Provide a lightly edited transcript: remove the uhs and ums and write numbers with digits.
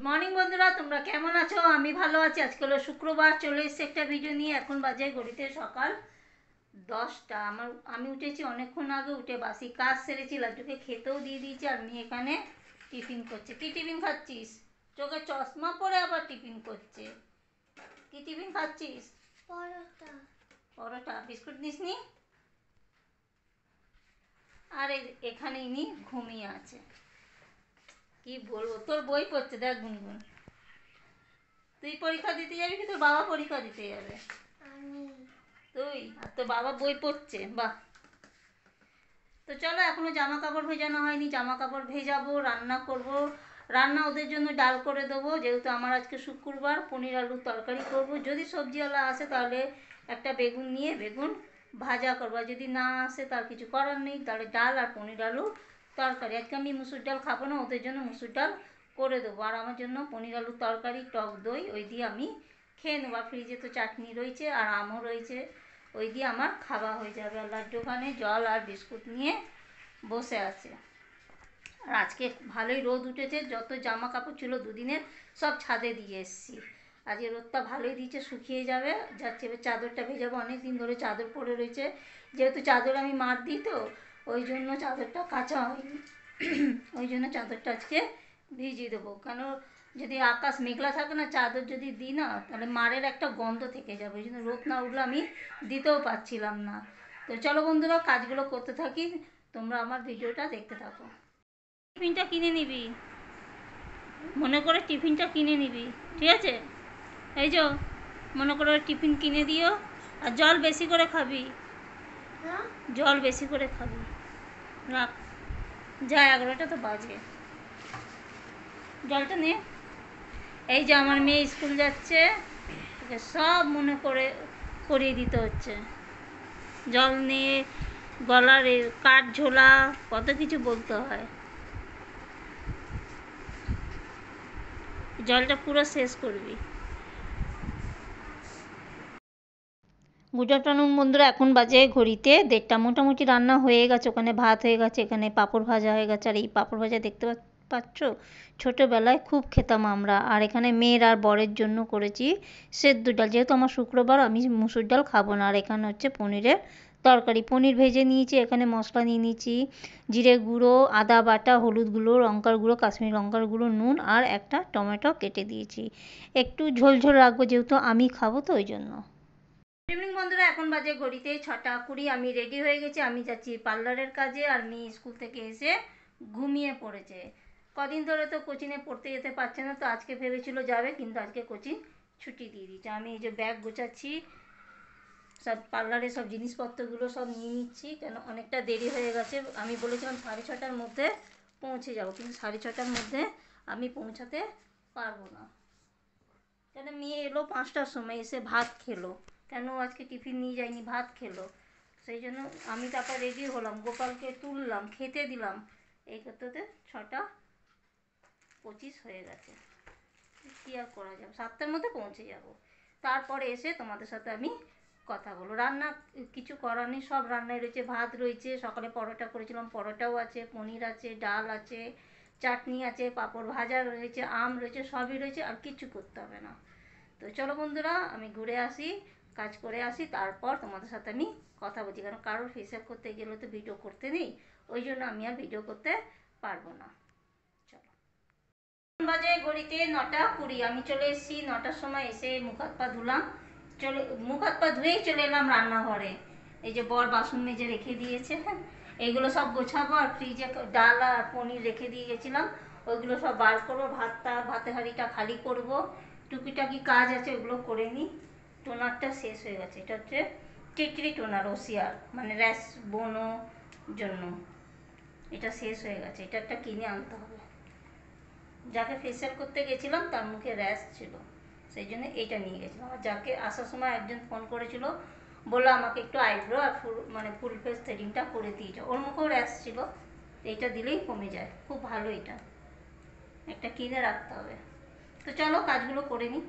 Morning বন্ধুরা, তোমরা কেমন আছো? আমি ভালো আছি। আজকে হলো শুক্রবার, চলে এসেছি একটা ভিডিও নিয়ে। এখন বাজে ঘড়িতে সকাল 10টা। আমি উঠেছি অনেকক্ষণ আগে, উঠে বাসি কাজ সেরেছি, লাড্ডুকে খেতেও দিয়ে দিয়েছি। আর মেয়ে এখানে টিফিন করছে। কি টিফিন খাচ্ছিস? চোখে চশমা পরে আবার টিফিন করছে। কি টিফিন খাচ্ছিস? পরোটা। পরোটা। বিস্কুট নিসনি? আর এখানে ইনি ঘুমিয়ে আছে। কি বলবো, তোর বই পড়ছে, দেখ গুনগুন। তুই পরীক্ষা দিতে যাবি কি তোর বাবা পরীক্ষা দিতে যাবে? তুই আর তোর বাবা বই পড়ছে, বাহ। তো চলো, এখনো জামা কাপড় ভেজানো হয়নি, জামা কাপড় ভেজাবো, রান্না করব। রান্না ওদের জন্য ডাল করে দেবো, যেহেতু আমার আজকে শুক্রবার। পনির আলুর তরকারি করব। যদি সবজিওয়ালা আসে তাহলে একটা বেগুন নিয়ে বেগুন ভাজা করবো। যদি না আসে তার কিছু করার নেই, তাহলে ডাল আর পনির আলু তরকারি। আজকে আমি মুসুর ডাল খাবো না, ওদের জন্য মুসুর ডাল করে দেবো। আর আমার জন্য পনির আলুর তরকারি, টক দই, ওই দিয়ে আমি খেয়ে নেবো। ফ্রিজে তো চাটনি রয়েছে আর আমও রয়েছে, ওই দিয়ে আমার খাওয়া হয়ে যাবে। আর লাড্ডু ওখানে জল আর বিস্কুট নিয়ে বসে আছে। আর আজকে ভালোই রোদ উঠেছে, যত জামা কাপড় ছিল দুদিনের সব ছাদে দিয়ে এসেছি। আজকে রোদটা ভালোই দিয়েছে, শুকিয়ে যাবে। যাচ্ছে, এবার চাদরটা ভেজাবো। অনেক দিন ধরে চাদর পরে রয়েছে, যেহেতু চাদর আমি মার দিই, তো ওই জন্য চাদরটা কাচা হয়নি। ওই জন্য চাদরটা আজকে ভিজিয়ে দেবো। কেন, যদি আকাশ মেঘলা থাকে না, চাদর যদি দিই না, তাহলে মারের একটা গন্ধ থেকে যাবে। ওই জন্য রোদ না উঠলে আমি দিতেও পারছিলাম না। তো চলো বন্ধুরা, কাজগুলো করতে থাকি, তোমরা আমার ভিডিওটা দেখতে থাকো। টিফিনটা কিনে নিবি, মনে করে টিফিনটা কিনে নিবি, ঠিক আছে? এই যে মনে করে টিফিন কিনে দিও। আর জল বেশি করে খাবি, জল বেশি করে খাবি। রাখ, যা, 11টা তো বাজে। জলটা নে। এই যে আমার মেয়ে স্কুল যাচ্ছে, ওকে সব মনে করে করিয়ে দিতে হচ্ছে। জল নিয়ে গলার কাঠ ঝোলা, কত কিছু বলতে হয়। জলটা পুরো শেষ করবি। গুড আফটারনুন বন্ধুরা, এখন বাজে ঘড়িতে 1:30। মোটামুটি রান্না হয়ে গেছে। ওখানে ভাত হয়ে গেছে, এখানে পাঁপড় ভাজা হয়ে গেছে। আর এই পাঁপড় ভাজা দেখতে পাচ্ছ, ছোটোবেলায় খুব খেতাম আমরা। আর এখানে মেয়ের আর বরের জন্য করেছি সেদ্ধ ডাল, যেহেতু আমার শুক্রবার, আমি মুসুর ডাল খাবো না। আর এখানে হচ্ছে পনিরের তরকারি। পনির ভেজে নিয়েছি, এখানে মশলা নিয়ে নিয়েছি, জিরে গুঁড়ো, আদা বাটা, হলুদ গুঁড়ো, লঙ্কার গুঁড়ো, কাশ্মীরি লঙ্কার গুঁড়ো, নুন, আর একটা টমেটো কেটে দিয়েছি। একটু ঝোল ঝোল রাখবো, যেহেতু আমি খাবো, তো ওই জন্য। গুড ইভিনিং বন্ধুরা, এখন বাজে ঘড়িতে 6টা 20। আমি রেডি হয়ে গেছি, আমি যাচ্ছি পার্লারের কাজে। আর মেয়ে স্কুল থেকে এসে ঘুমিয়ে পড়েছে। কদিন ধরে তো কোচিংয়ে পড়তে যেতে পারছে না, তো আজকে ভেবেছিল যাবে, কিন্তু আজকে কোচিং ছুটি দিয়ে দিচ্ছে। আমি এই যে ব্যাগ গোছাচ্ছি, সব পার্লারে সব জিনিসপত্রগুলো সব নিয়ে নিচ্ছি, কেন অনেকটা দেরি হয়ে গেছে। আমি বলেছিলাম 6:30টার মধ্যে পৌঁছে যাবো, কিন্তু 6:30টার মধ্যে আমি পৌঁছাতে পারবো না। কেন, মেয়ে এলো 5টার সময়, এসে ভাত খেলো। কেন আজকে টিফিন নিয়ে যায়নি, ভাত খেলো। সেই জন্য আমি তারপর রেডি হলাম, গোপালকে তুললাম, খেতে দিলাম। এই করতে 6টা 25 হয়ে গেছে। কী আর করা যাবে, 7টার মধ্যে পৌঁছে যাব। তারপরে এসে তোমাদের সাথে আমি কথা বলবো। রান্না কিছু করার নেই, সব রান্নায় রয়েছে। ভাত রয়েছে, সকালে পরোটা করেছিলাম, পরোটাও আছে, পনির আছে, ডাল আছে, চাটনি আছে, পাঁপড় ভাজা রয়েছে, আম রয়েছে, সবই রয়েছে। আর কিচ্ছু করতে হবে না। তো চলো বন্ধুরা, আমি ঘুরে আসি, কাজ করে আসি, তারপর তোমাদের সাথে আমি কথা বলছি। কারণ কারোর ফেসিয়াল করতে গেলে তো ভিডিও করতে নেই, ওই জন্য আমি আর ভিডিও করতে পারবো না। চলো, বাজে ঘড়িতে 9টা 20। আমি চলে এসেছি 9টার সময়, এসে মুখ হাত পা ধুলাম। মুখ হাত পা ধুয়েই চলে এলাম রান্নাঘরে। এই যে বর বাসন মেজে রেখে দিয়েছে, এইগুলো সব গোছাবো। আর ফ্রিজে ডাল আর পনির রেখে দিয়ে গেছিলাম, ওইগুলো সব বার করবো। ভাতের হাঁড়িটা খালি করব। টুকিটাকি কাজ আছে, ওগুলো করে নিই। টোনারটা শেষ হয়ে গেছে, এটা হচ্ছে টিটরি টোনার, ওসিয়ার, মানে র্যাশ বোনো জন্য। এটা শেষ হয়ে গেছে, এটা একটা কিনে আনতে হবে। যাকে ফেসিয়াল করতে গেছিলাম তার মুখে র্যাশ ছিল, সেই জন্য এইটা নিয়ে গেছিলাম। আর যাকে আসার সময় একজন ফোন করেছিল, বললো আমাকে একটু আইব্রো আর ফুল ফেস থ্রেডিংটা করে দিয়ে যাও। ওর মুখেও র্যাশ ছিল, এইটা দিলেই কমে যায়, খুব ভালো। এটা একটা কিনে রাখতে হবে। তো চলো কাজগুলো করে নিই।